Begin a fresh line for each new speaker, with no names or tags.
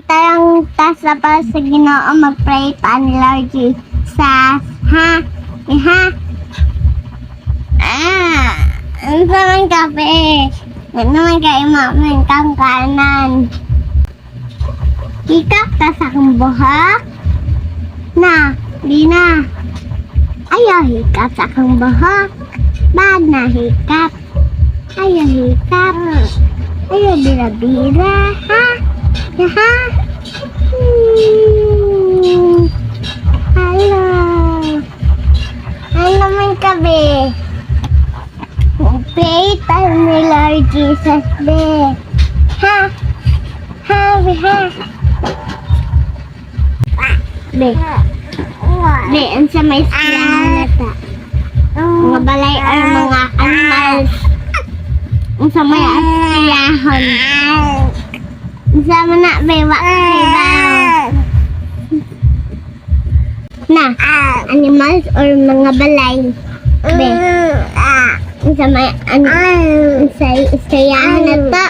Tarang tasa para sa Ginoo mag-pray pa ni Lord Jesus. Ha? Ha? Ano naman kape? Ano naman kayo mamin kang kanan? Hikap tas akong buhok? Na, di na. Ayaw hikap sa akong buhok. Bad na hikap. Ayaw hikap. Ayaw bira-bira. Ha? Ha? Hello. Ano naman kabe? Pray tayo ni Lord Jesus, be. Ha? Ha, be, ha? Be. Be, ang sa may siyahan na ta. Mga balay or mga animals. Ang sa may siyahan. Ang sa mana, be, wak, na, animals or mga balay. Be. Ang sa may ang siyahan na ta.